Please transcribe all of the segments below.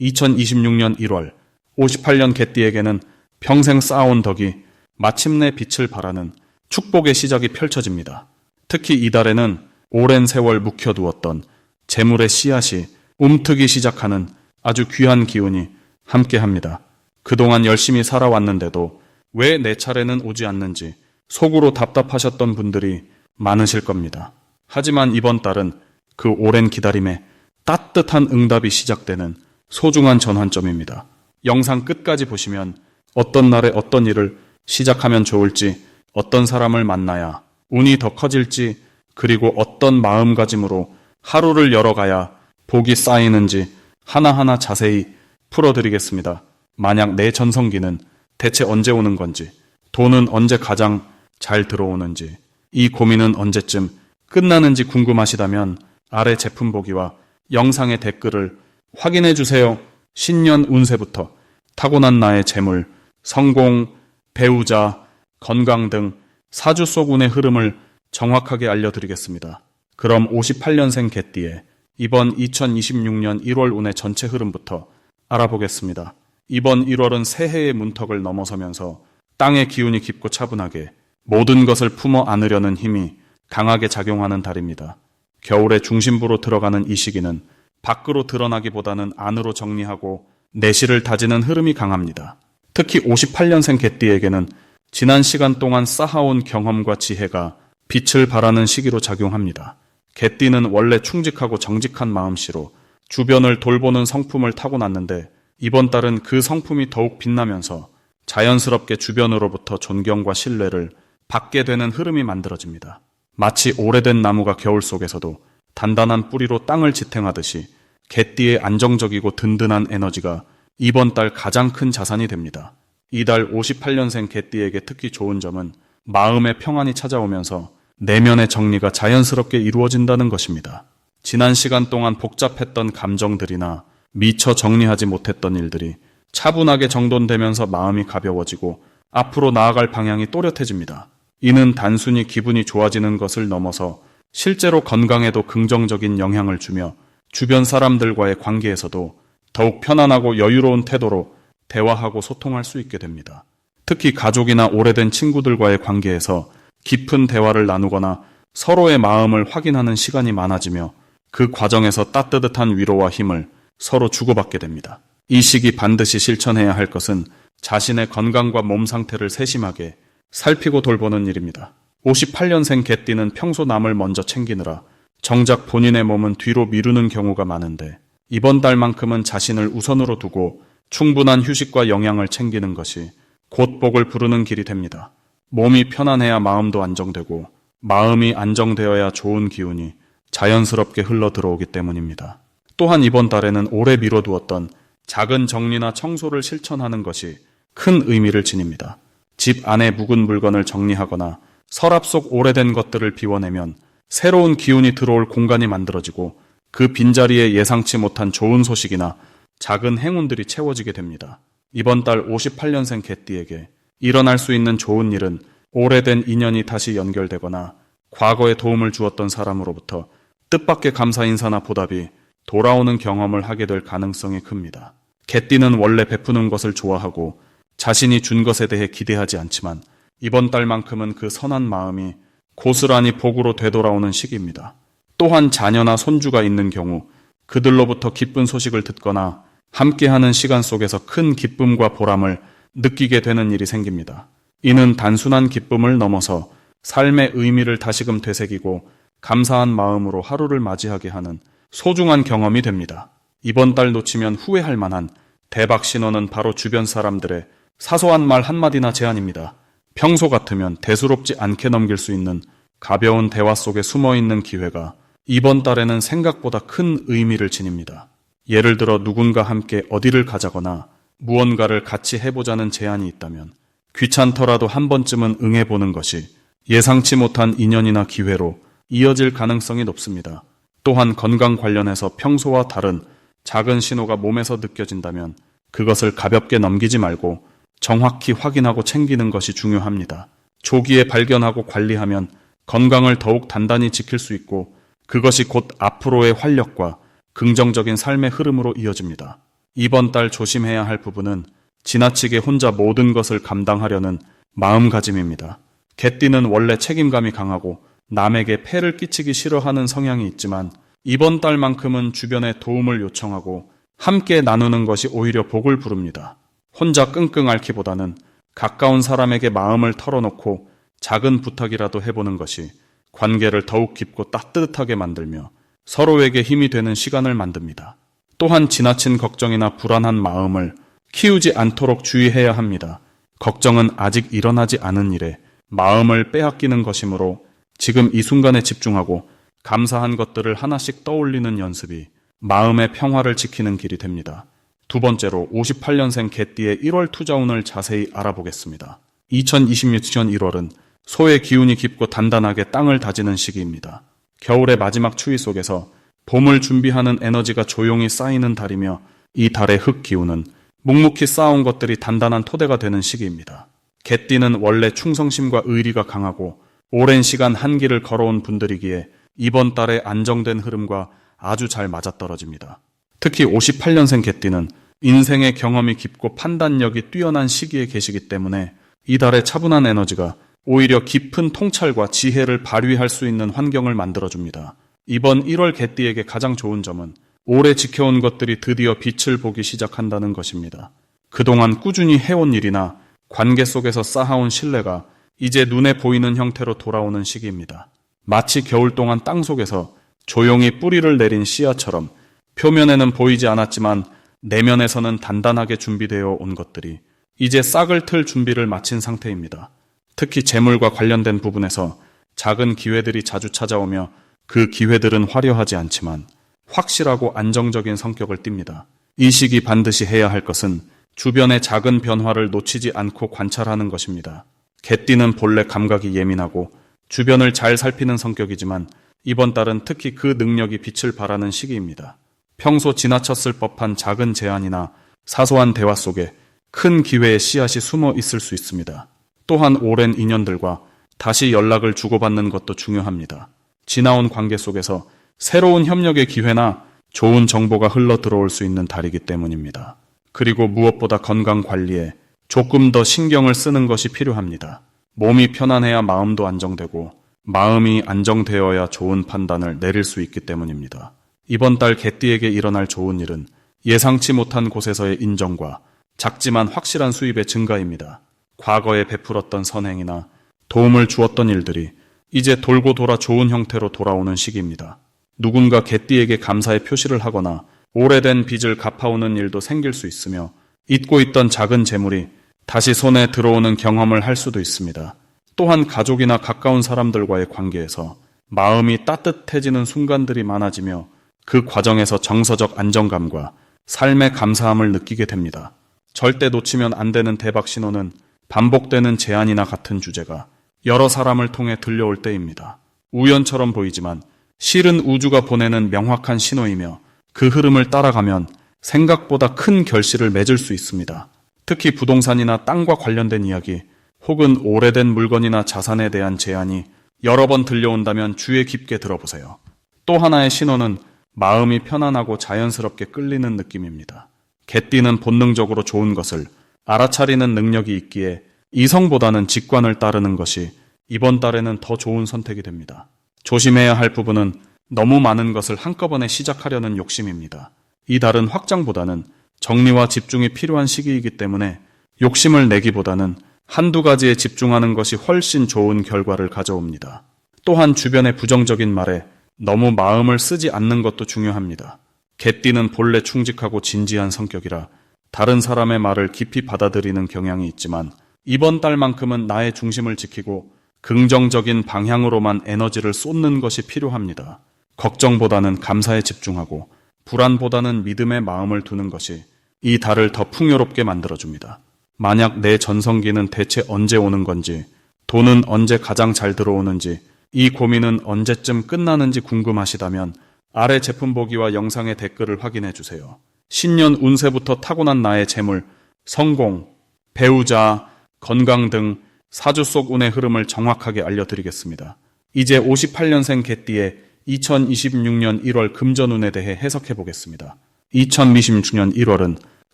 2026년 1월 58년 개띠에게는 평생 쌓아온 덕이 마침내 빛을 발하는 축복의 시작이 펼쳐집니다. 특히 이달에는 오랜 세월 묵혀두었던 재물의 씨앗이 움트기 시작하는 아주 귀한 기운이 함께합니다. 그동안 열심히 살아왔는데도 왜 내 차례는 오지 않는지 속으로 답답하셨던 분들이 많으실 겁니다. 하지만 이번 달은 그 오랜 기다림에 따뜻한 응답이 시작되는 소중한 전환점입니다. 영상 끝까지 보시면 어떤 날에 어떤 일을 시작하면 좋을지, 어떤 사람을 만나야 운이 더 커질지, 그리고 어떤 마음가짐으로 하루를 열어가야 복이 쌓이는지 하나하나 자세히 풀어드리겠습니다. 만약 내 전성기는 대체 언제 오는 건지, 돈은 언제 가장 잘 들어오는지, 이 고민은 언제쯤 끝나는지 궁금하시다면 아래 제품 보기와 영상의 댓글을 확인해 주세요. 신년 운세부터 타고난 나의 재물, 성공, 배우자, 건강 등 사주 속 운의 흐름을 정확하게 알려드리겠습니다. 그럼 58년생 개띠의 이번 2026년 1월 운의 전체 흐름부터 알아보겠습니다. 이번 1월은 새해의 문턱을 넘어서면서 땅의 기운이 깊고 차분하게 모든 것을 품어 안으려는 힘이 강하게 작용하는 달입니다. 겨울의 중심부로 들어가는 이 시기는 밖으로 드러나기보다는 안으로 정리하고 내실을 다지는 흐름이 강합니다. 특히 58년생 개띠에게는 지난 시간 동안 쌓아온 경험과 지혜가 빛을 발하는 시기로 작용합니다. 개띠는 원래 충직하고 정직한 마음씨로 주변을 돌보는 성품을 타고났는데 이번 달은 그 성품이 더욱 빛나면서 자연스럽게 주변으로부터 존경과 신뢰를 받게 되는 흐름이 만들어집니다. 마치 오래된 나무가 겨울 속에서도 단단한 뿌리로 땅을 지탱하듯이 개띠의 안정적이고 든든한 에너지가 이번 달 가장 큰 자산이 됩니다. 이달 58년생 개띠에게 특히 좋은 점은 마음의 평안이 찾아오면서 내면의 정리가 자연스럽게 이루어진다는 것입니다. 지난 시간 동안 복잡했던 감정들이나 미처 정리하지 못했던 일들이 차분하게 정돈되면서 마음이 가벼워지고 앞으로 나아갈 방향이 또렷해집니다. 이는 단순히 기분이 좋아지는 것을 넘어서 실제로 건강에도 긍정적인 영향을 주며 주변 사람들과의 관계에서도 더욱 편안하고 여유로운 태도로 대화하고 소통할 수 있게 됩니다. 특히 가족이나 오래된 친구들과의 관계에서 깊은 대화를 나누거나 서로의 마음을 확인하는 시간이 많아지며 그 과정에서 따뜻한 위로와 힘을 서로 주고받게 됩니다. 이 시기 반드시 실천해야 할 것은 자신의 건강과 몸 상태를 세심하게 살피고 돌보는 일입니다. 58년생 개띠는 평소 남을 먼저 챙기느라 정작 본인의 몸은 뒤로 미루는 경우가 많은데 이번 달만큼은 자신을 우선으로 두고 충분한 휴식과 영양을 챙기는 것이 곧 복을 부르는 길이 됩니다. 몸이 편안해야 마음도 안정되고 마음이 안정되어야 좋은 기운이 자연스럽게 흘러 들어오기 때문입니다. 또한 이번 달에는 오래 미뤄두었던 작은 정리나 청소를 실천하는 것이 큰 의미를 지닙니다. 집 안에 묵은 물건을 정리하거나 서랍 속 오래된 것들을 비워내면 새로운 기운이 들어올 공간이 만들어지고 그 빈자리에 예상치 못한 좋은 소식이나 작은 행운들이 채워지게 됩니다. 이번 달 58년생 개띠에게 일어날 수 있는 좋은 일은 오래된 인연이 다시 연결되거나 과거에 도움을 주었던 사람으로부터 뜻밖의 감사 인사나 보답이 돌아오는 경험을 하게 될 가능성이 큽니다. 개띠는 원래 베푸는 것을 좋아하고 자신이 준 것에 대해 기대하지 않지만 이번 달만큼은 그 선한 마음이 고스란히 복으로 되돌아오는 시기입니다. 또한 자녀나 손주가 있는 경우 그들로부터 기쁜 소식을 듣거나 함께하는 시간 속에서 큰 기쁨과 보람을 느끼게 되는 일이 생깁니다. 이는 단순한 기쁨을 넘어서 삶의 의미를 다시금 되새기고 감사한 마음으로 하루를 맞이하게 하는 소중한 경험이 됩니다. 이번 달 놓치면 후회할 만한 대박 신호는 바로 주변 사람들의 사소한 말 한마디나 제안입니다. 평소 같으면 대수롭지 않게 넘길 수 있는 가벼운 대화 속에 숨어있는 기회가 이번 달에는 생각보다 큰 의미를 지닙니다. 예를 들어 누군가 함께 어디를 가자거나 무언가를 같이 해보자는 제안이 있다면 귀찮더라도 한 번쯤은 응해보는 것이 예상치 못한 인연이나 기회로 이어질 가능성이 높습니다. 또한 건강 관련해서 평소와 다른 작은 신호가 몸에서 느껴진다면 그것을 가볍게 넘기지 말고 정확히 확인하고 챙기는 것이 중요합니다. 조기에 발견하고 관리하면 건강을 더욱 단단히 지킬 수 있고 그것이 곧 앞으로의 활력과 긍정적인 삶의 흐름으로 이어집니다. 이번 달 조심해야 할 부분은 지나치게 혼자 모든 것을 감당하려는 마음가짐입니다. 개띠는 원래 책임감이 강하고 남에게 폐를 끼치기 싫어하는 성향이 있지만 이번 달만큼은 주변에 도움을 요청하고 함께 나누는 것이 오히려 복을 부릅니다. 혼자 끙끙 앓기보다는 가까운 사람에게 마음을 털어놓고 작은 부탁이라도 해보는 것이 관계를 더욱 깊고 따뜻하게 만들며 서로에게 힘이 되는 시간을 만듭니다. 또한 지나친 걱정이나 불안한 마음을 키우지 않도록 주의해야 합니다. 걱정은 아직 일어나지 않은 일에 마음을 빼앗기는 것이므로 지금 이 순간에 집중하고 감사한 것들을 하나씩 떠올리는 연습이 마음의 평화를 지키는 길이 됩니다. 두 번째로 58년생 개띠의 1월 투자운을 자세히 알아보겠습니다. 2026년 1월은 소의 기운이 깊고 단단하게 땅을 다지는 시기입니다. 겨울의 마지막 추위 속에서 봄을 준비하는 에너지가 조용히 쌓이는 달이며 이 달의 흙 기운은 묵묵히 쌓아온 것들이 단단한 토대가 되는 시기입니다. 개띠는 원래 충성심과 의리가 강하고 오랜 시간 한 길을 걸어온 분들이기에 이번 달의 안정된 흐름과 아주 잘 맞아떨어집니다. 특히 58년생 개띠는 인생의 경험이 깊고 판단력이 뛰어난 시기에 계시기 때문에 이 달의 차분한 에너지가 오히려 깊은 통찰과 지혜를 발휘할 수 있는 환경을 만들어줍니다. 이번 1월 개띠에게 가장 좋은 점은 오래 지켜온 것들이 드디어 빛을 보기 시작한다는 것입니다. 그동안 꾸준히 해온 일이나 관계 속에서 쌓아온 신뢰가 이제 눈에 보이는 형태로 돌아오는 시기입니다. 마치 겨울 동안 땅 속에서 조용히 뿌리를 내린 씨앗처럼 표면에는 보이지 않았지만 내면에서는 단단하게 준비되어 온 것들이 이제 싹을 틀 준비를 마친 상태입니다. 특히 재물과 관련된 부분에서 작은 기회들이 자주 찾아오며 그 기회들은 화려하지 않지만 확실하고 안정적인 성격을 띱니다. 이 시기 반드시 해야 할 것은 주변의 작은 변화를 놓치지 않고 관찰하는 것입니다. 개띠는 본래 감각이 예민하고 주변을 잘 살피는 성격이지만 이번 달은 특히 그 능력이 빛을 발하는 시기입니다. 평소 지나쳤을 법한 작은 제안이나 사소한 대화 속에 큰 기회의 씨앗이 숨어 있을 수 있습니다. 또한 오랜 인연들과 다시 연락을 주고받는 것도 중요합니다. 지나온 관계 속에서 새로운 협력의 기회나 좋은 정보가 흘러 들어올 수 있는 달이기 때문입니다. 그리고 무엇보다 건강 관리에 조금 더 신경을 쓰는 것이 필요합니다. 몸이 편안해야 마음도 안정되고 마음이 안정되어야 좋은 판단을 내릴 수 있기 때문입니다. 이번 달 개띠에게 일어날 좋은 일은 예상치 못한 곳에서의 인정과 작지만 확실한 수입의 증가입니다. 과거에 베풀었던 선행이나 도움을 주었던 일들이 이제 돌고 돌아 좋은 형태로 돌아오는 시기입니다. 누군가 개띠에게 감사의 표시를 하거나 오래된 빚을 갚아오는 일도 생길 수 있으며 잊고 있던 작은 재물이 다시 손에 들어오는 경험을 할 수도 있습니다. 또한 가족이나 가까운 사람들과의 관계에서 마음이 따뜻해지는 순간들이 많아지며 그 과정에서 정서적 안정감과 삶의 감사함을 느끼게 됩니다. 절대 놓치면 안 되는 대박 신호는 반복되는 제안이나 같은 주제가 여러 사람을 통해 들려올 때입니다. 우연처럼 보이지만 실은 우주가 보내는 명확한 신호이며 그 흐름을 따라가면 생각보다 큰 결실을 맺을 수 있습니다. 특히 부동산이나 땅과 관련된 이야기 혹은 오래된 물건이나 자산에 대한 제안이 여러 번 들려온다면 주의 깊게 들어보세요. 또 하나의 신호는 마음이 편안하고 자연스럽게 끌리는 느낌입니다. 개띠는 본능적으로 좋은 것을 알아차리는 능력이 있기에 이성보다는 직관을 따르는 것이 이번 달에는 더 좋은 선택이 됩니다. 조심해야 할 부분은 너무 많은 것을 한꺼번에 시작하려는 욕심입니다. 이 달은 확장보다는 정리와 집중이 필요한 시기이기 때문에 욕심을 내기보다는 한두 가지에 집중하는 것이 훨씬 좋은 결과를 가져옵니다. 또한 주변의 부정적인 말에 너무 마음을 쓰지 않는 것도 중요합니다. 개띠는 본래 충직하고 진지한 성격이라 다른 사람의 말을 깊이 받아들이는 경향이 있지만 이번 달만큼은 나의 중심을 지키고 긍정적인 방향으로만 에너지를 쏟는 것이 필요합니다. 걱정보다는 감사에 집중하고 불안보다는 믿음의 마음을 두는 것이 이 달을 더 풍요롭게 만들어줍니다. 만약 내 전성기는 대체 언제 오는 건지, 돈은 언제 가장 잘 들어오는지, 이 고민은 언제쯤 끝나는지 궁금하시다면 아래 제품 보기와 영상의 댓글을 확인해 주세요. 신년 운세부터 타고난 나의 재물, 성공, 배우자, 건강 등 사주 속 운의 흐름을 정확하게 알려드리겠습니다. 이제 58년생 개띠의 2026년 1월 금전운에 대해 해석해 보겠습니다. 2026년 1월은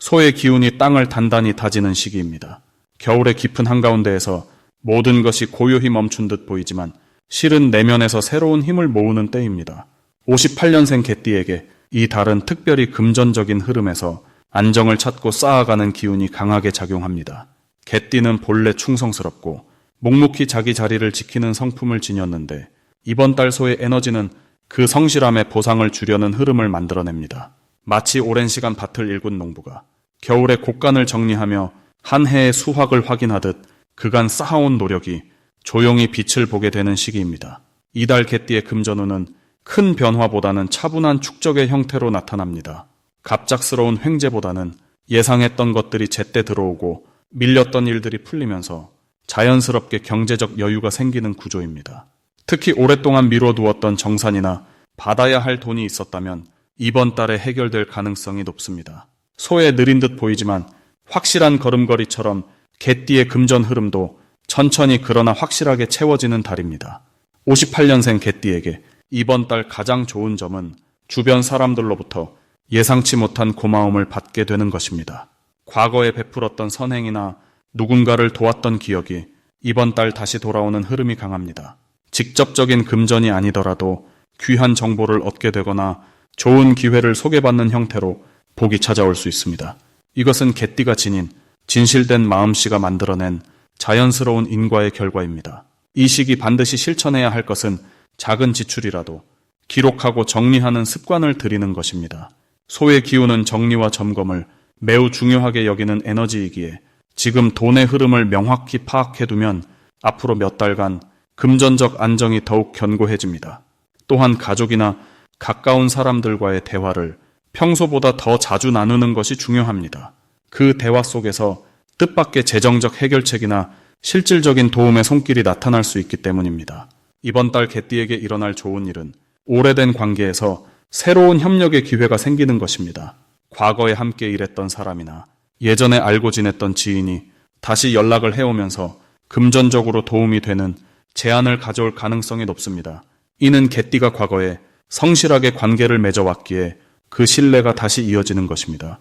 소의 기운이 땅을 단단히 다지는 시기입니다. 겨울의 깊은 한가운데에서 모든 것이 고요히 멈춘 듯 보이지만 실은 내면에서 새로운 힘을 모으는 때입니다. 58년생 개띠에게 이 달은 특별히 금전적인 흐름에서 안정을 찾고 쌓아가는 기운이 강하게 작용합니다. 개띠는 본래 충성스럽고 묵묵히 자기 자리를 지키는 성품을 지녔는데 이번 달 소의 에너지는 그 성실함에 보상을 주려는 흐름을 만들어냅니다. 마치 오랜 시간 밭을 일군 농부가 겨울에 곡간을 정리하며 한 해의 수확을 확인하듯 그간 쌓아온 노력이 조용히 빛을 보게 되는 시기입니다. 이달 개띠의 금전운은 큰 변화보다는 차분한 축적의 형태로 나타납니다. 갑작스러운 횡재보다는 예상했던 것들이 제때 들어오고 밀렸던 일들이 풀리면서 자연스럽게 경제적 여유가 생기는 구조입니다. 특히 오랫동안 미뤄두었던 정산이나 받아야 할 돈이 있었다면 이번 달에 해결될 가능성이 높습니다. 소에 느린 듯 보이지만 확실한 걸음걸이처럼 개띠의 금전 흐름도 천천히 그러나 확실하게 채워지는 달입니다. 58년생 개띠에게 이번 달 가장 좋은 점은 주변 사람들로부터 예상치 못한 고마움을 받게 되는 것입니다. 과거에 베풀었던 선행이나 누군가를 도왔던 기억이 이번 달 다시 돌아오는 흐름이 강합니다. 직접적인 금전이 아니더라도 귀한 정보를 얻게 되거나 좋은 기회를 소개받는 형태로 복이 찾아올 수 있습니다. 이것은 개띠가 지닌 진실된 마음씨가 만들어낸 자연스러운 인과의 결과입니다. 이 시기 반드시 실천해야 할 것은 작은 지출이라도 기록하고 정리하는 습관을 들이는 것입니다. 소의 기운은 정리와 점검을 매우 중요하게 여기는 에너지이기에 지금 돈의 흐름을 명확히 파악해두면 앞으로 몇 달간 금전적 안정이 더욱 견고해집니다. 또한 가족이나 가까운 사람들과의 대화를 평소보다 더 자주 나누는 것이 중요합니다. 그 대화 속에서 뜻밖의 재정적 해결책이나 실질적인 도움의 손길이 나타날 수 있기 때문입니다. 이번 달 개띠에게 일어날 좋은 일은 오래된 관계에서 새로운 협력의 기회가 생기는 것입니다. 과거에 함께 일했던 사람이나 예전에 알고 지냈던 지인이 다시 연락을 해오면서 금전적으로 도움이 되는 제안을 가져올 가능성이 높습니다. 이는 개띠가 과거에 성실하게 관계를 맺어왔기에 그 신뢰가 다시 이어지는 것입니다.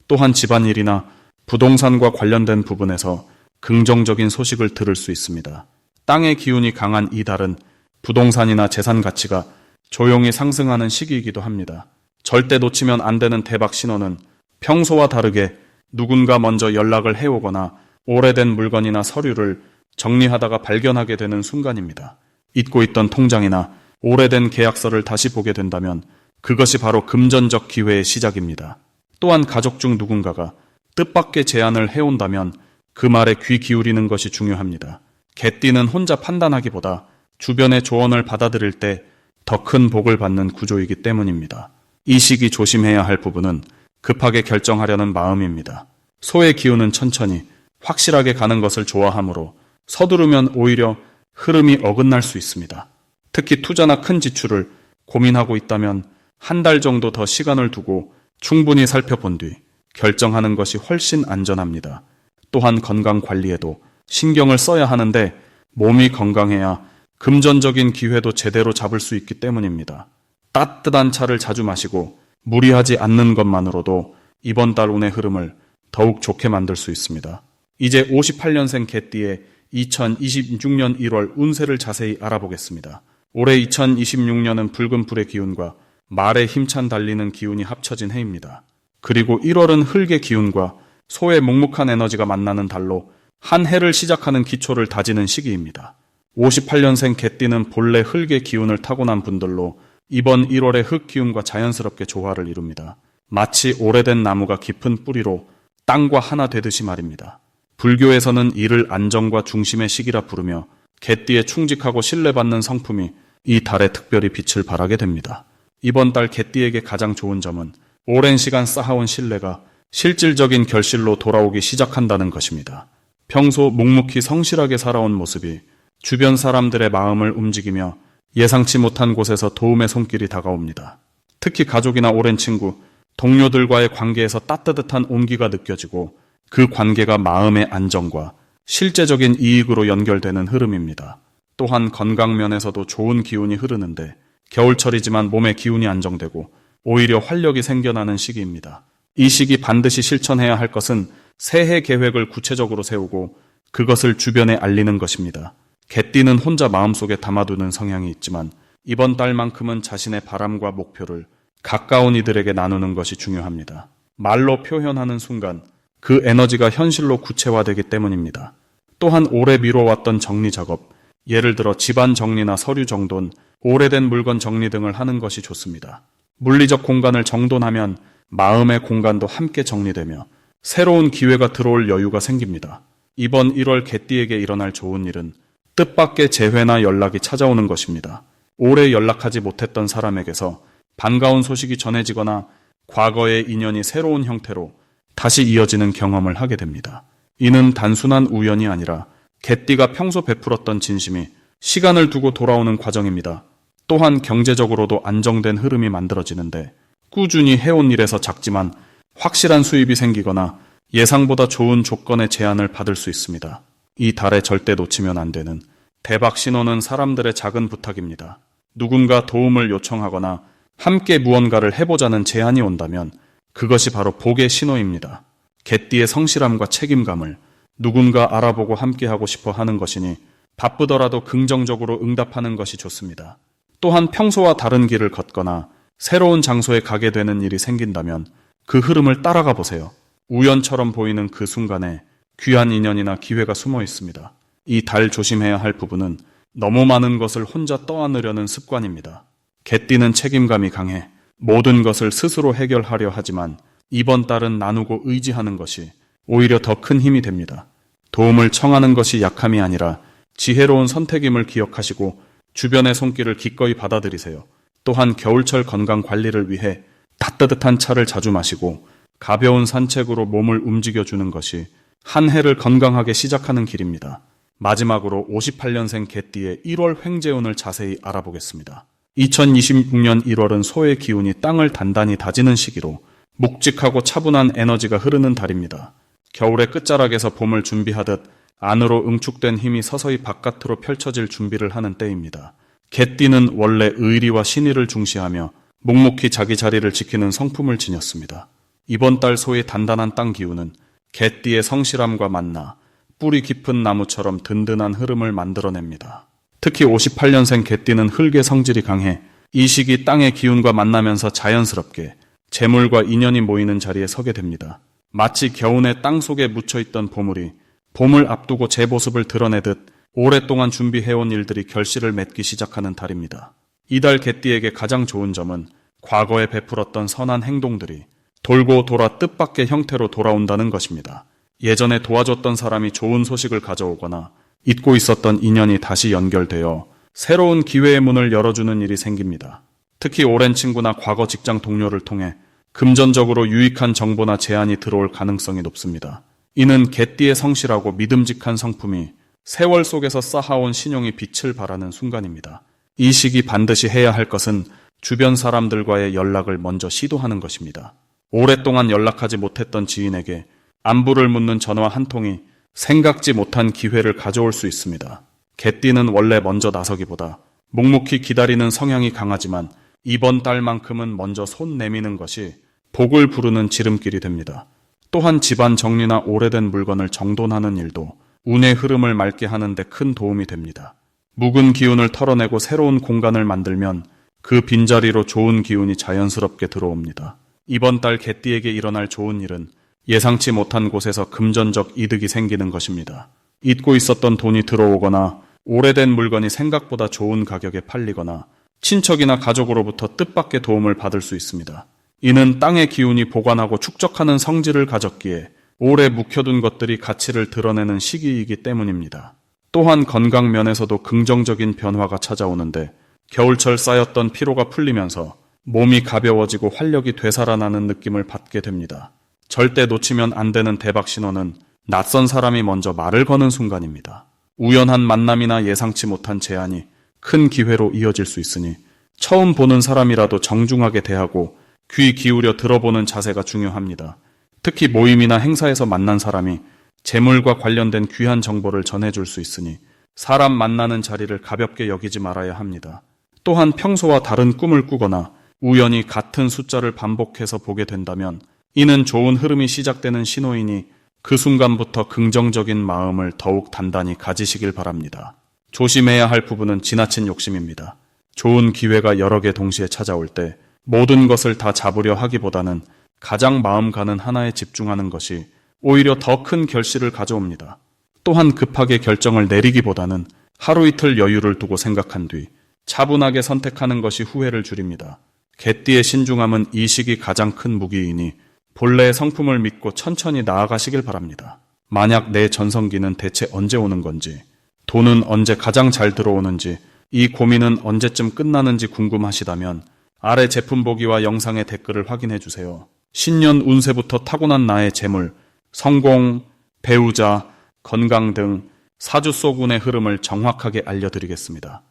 또한 집안일이나 부동산과 관련된 부분에서 긍정적인 소식을 들을 수 있습니다. 땅의 기운이 강한 이 달은 부동산이나 재산 가치가 조용히 상승하는 시기이기도 합니다. 절대 놓치면 안 되는 대박 신호는 평소와 다르게 누군가 먼저 연락을 해오거나 오래된 물건이나 서류를 정리하다가 발견하게 되는 순간입니다. 잊고 있던 통장이나 오래된 계약서를 다시 보게 된다면 그것이 바로 금전적 기회의 시작입니다. 또한 가족 중 누군가가 뜻밖의 제안을 해온다면 그 말에 귀 기울이는 것이 중요합니다. 개띠는 혼자 판단하기보다 주변의 조언을 받아들일 때 더 큰 복을 받는 구조이기 때문입니다. 이 시기 조심해야 할 부분은 급하게 결정하려는 마음입니다. 소의 기운은 천천히 확실하게 가는 것을 좋아하므로 서두르면 오히려 흐름이 어긋날 수 있습니다. 특히 투자나 큰 지출을 고민하고 있다면 한 달 정도 더 시간을 두고 충분히 살펴본 뒤 결정하는 것이 훨씬 안전합니다. 또한 건강 관리에도 신경을 써야 하는데 몸이 건강해야 금전적인 기회도 제대로 잡을 수 있기 때문입니다. 따뜻한 차를 자주 마시고 무리하지 않는 것만으로도 이번 달 운의 흐름을 더욱 좋게 만들 수 있습니다. 이제 58년생 개띠의 2026년 1월 운세를 자세히 알아보겠습니다. 올해 2026년은 붉은 불의 기운과 말의 힘찬 달리는 기운이 합쳐진 해입니다. 그리고 1월은 흙의 기운과 소의 묵묵한 에너지가 만나는 달로 한 해를 시작하는 기초를 다지는 시기입니다. 58년생 개띠는 본래 흙의 기운을 타고난 분들로 이번 1월의 흙 기운과 자연스럽게 조화를 이룹니다. 마치 오래된 나무가 깊은 뿌리로 땅과 하나 되듯이 말입니다. 불교에서는 이를 안정과 중심의 시기라 부르며 개띠에 충직하고 신뢰받는 성품이 이 달에 특별히 빛을 발하게 됩니다. 이번 달 개띠에게 가장 좋은 점은 오랜 시간 쌓아온 신뢰가 실질적인 결실로 돌아오기 시작한다는 것입니다. 평소 묵묵히 성실하게 살아온 모습이 주변 사람들의 마음을 움직이며 예상치 못한 곳에서 도움의 손길이 다가옵니다. 특히 가족이나 오랜 친구, 동료들과의 관계에서 따뜻한 온기가 느껴지고 그 관계가 마음의 안정과 실제적인 이익으로 연결되는 흐름입니다. 또한 건강 면에서도 좋은 기운이 흐르는데 겨울철이지만 몸의 기운이 안정되고 오히려 활력이 생겨나는 시기입니다. 이 시기 반드시 실천해야 할 것은 새해 계획을 구체적으로 세우고 그것을 주변에 알리는 것입니다. 개띠는 혼자 마음속에 담아두는 성향이 있지만 이번 달만큼은 자신의 바람과 목표를 가까운 이들에게 나누는 것이 중요합니다. 말로 표현하는 순간 그 에너지가 현실로 구체화되기 때문입니다. 또한 오래 미뤄왔던 정리 작업, 예를 들어 집안 정리나 서류 정돈, 오래된 물건 정리 등을 하는 것이 좋습니다. 물리적 공간을 정돈하면 마음의 공간도 함께 정리되며 새로운 기회가 들어올 여유가 생깁니다. 이번 1월 개띠에게 일어날 좋은 일은 뜻밖의 재회나 연락이 찾아오는 것입니다. 오래 연락하지 못했던 사람에게서 반가운 소식이 전해지거나 과거의 인연이 새로운 형태로 다시 이어지는 경험을 하게 됩니다. 이는 단순한 우연이 아니라 개띠가 평소 베풀었던 진심이 시간을 두고 돌아오는 과정입니다. 또한 경제적으로도 안정된 흐름이 만들어지는데 꾸준히 해온 일에서 작지만 확실한 수입이 생기거나 예상보다 좋은 조건의 제안을 받을 수 있습니다. 이 달에 절대 놓치면 안 되는 대박 신호는 사람들의 작은 부탁입니다. 누군가 도움을 요청하거나 함께 무언가를 해보자는 제안이 온다면 그것이 바로 복의 신호입니다. 개띠의 성실함과 책임감을 누군가 알아보고 함께하고 싶어 하는 것이니 바쁘더라도 긍정적으로 응답하는 것이 좋습니다. 또한 평소와 다른 길을 걷거나 새로운 장소에 가게 되는 일이 생긴다면 그 흐름을 따라가 보세요. 우연처럼 보이는 그 순간에 귀한 인연이나 기회가 숨어 있습니다. 이 달 조심해야 할 부분은 너무 많은 것을 혼자 떠안으려는 습관입니다. 개띠는 책임감이 강해 모든 것을 스스로 해결하려 하지만 이번 달은 나누고 의지하는 것이 오히려 더 큰 힘이 됩니다. 도움을 청하는 것이 약함이 아니라 지혜로운 선택임을 기억하시고 주변의 손길을 기꺼이 받아들이세요. 또한 겨울철 건강 관리를 위해 따뜻한 차를 자주 마시고 가벼운 산책으로 몸을 움직여주는 것이 한 해를 건강하게 시작하는 길입니다. 마지막으로 58년생 개띠의 1월 횡재운을 자세히 알아보겠습니다. 2026년 1월은 소의 기운이 땅을 단단히 다지는 시기로 묵직하고 차분한 에너지가 흐르는 달입니다. 겨울의 끝자락에서 봄을 준비하듯 안으로 응축된 힘이 서서히 바깥으로 펼쳐질 준비를 하는 때입니다. 개띠는 원래 의리와 신의를 중시하며 묵묵히 자기 자리를 지키는 성품을 지녔습니다. 이번 달 소의 단단한 땅 기운은 개띠의 성실함과 만나 뿌리 깊은 나무처럼 든든한 흐름을 만들어냅니다. 특히 58년생 개띠는 흙의 성질이 강해 이 시기 땅의 기운과 만나면서 자연스럽게 재물과 인연이 모이는 자리에 서게 됩니다. 마치 겨우내 땅 속에 묻혀있던 보물이 봄을 앞두고 제 모습을 드러내듯 오랫동안 준비해온 일들이 결실을 맺기 시작하는 달입니다. 이달 개띠에게 가장 좋은 점은 과거에 베풀었던 선한 행동들이 돌고 돌아 뜻밖의 형태로 돌아온다는 것입니다. 예전에 도와줬던 사람이 좋은 소식을 가져오거나 잊고 있었던 인연이 다시 연결되어 새로운 기회의 문을 열어주는 일이 생깁니다. 특히 오랜 친구나 과거 직장 동료를 통해 금전적으로 유익한 정보나 제안이 들어올 가능성이 높습니다. 이는 개띠의 성실하고 믿음직한 성품이 세월 속에서 쌓아온 신용이 빛을 발하는 순간입니다. 이 시기 반드시 해야 할 것은 주변 사람들과의 연락을 먼저 시도하는 것입니다. 오랫동안 연락하지 못했던 지인에게 안부를 묻는 전화 한 통이 생각지 못한 기회를 가져올 수 있습니다. 개띠는 원래 먼저 나서기보다 묵묵히 기다리는 성향이 강하지만 이번 달만큼은 먼저 손 내미는 것이 복을 부르는 지름길이 됩니다. 또한 집안 정리나 오래된 물건을 정돈하는 일도 운의 흐름을 맑게 하는 데 큰 도움이 됩니다. 묵은 기운을 털어내고 새로운 공간을 만들면 그 빈자리로 좋은 기운이 자연스럽게 들어옵니다. 이번 달 개띠에게 일어날 좋은 일은 예상치 못한 곳에서 금전적 이득이 생기는 것입니다. 잊고 있었던 돈이 들어오거나 오래된 물건이 생각보다 좋은 가격에 팔리거나 친척이나 가족으로부터 뜻밖의 도움을 받을 수 있습니다. 이는 땅의 기운이 보관하고 축적하는 성질을 가졌기에 오래 묵혀둔 것들이 가치를 드러내는 시기이기 때문입니다. 또한 건강 면에서도 긍정적인 변화가 찾아오는데 겨울철 쌓였던 피로가 풀리면서 몸이 가벼워지고 활력이 되살아나는 느낌을 받게 됩니다. 절대 놓치면 안 되는 대박 신호는 낯선 사람이 먼저 말을 거는 순간입니다. 우연한 만남이나 예상치 못한 제안이 큰 기회로 이어질 수 있으니 처음 보는 사람이라도 정중하게 대하고 귀 기울여 들어보는 자세가 중요합니다. 특히 모임이나 행사에서 만난 사람이 재물과 관련된 귀한 정보를 전해줄 수 있으니 사람 만나는 자리를 가볍게 여기지 말아야 합니다. 또한 평소와 다른 꿈을 꾸거나 우연히 같은 숫자를 반복해서 보게 된다면 이는 좋은 흐름이 시작되는 신호이니 그 순간부터 긍정적인 마음을 더욱 단단히 가지시길 바랍니다. 조심해야 할 부분은 지나친 욕심입니다. 좋은 기회가 여러 개 동시에 찾아올 때 모든 것을 다 잡으려 하기보다는 가장 마음 가는 하나에 집중하는 것이 오히려 더 큰 결실을 가져옵니다. 또한 급하게 결정을 내리기보다는 하루 이틀 여유를 두고 생각한 뒤 차분하게 선택하는 것이 후회를 줄입니다. 개띠의 신중함은 이 시기 가장 큰 무기이니 본래의 성품을 믿고 천천히 나아가시길 바랍니다. 만약 내 전성기는 대체 언제 오는 건지, 돈은 언제 가장 잘 들어오는지, 이 고민은 언제쯤 끝나는지 궁금하시다면 아래 제품 보기와 영상의 댓글을 확인해 주세요. 신년 운세부터 타고난 나의 재물, 성공, 배우자, 건강 등 사주 속 운의 흐름을 정확하게 알려드리겠습니다.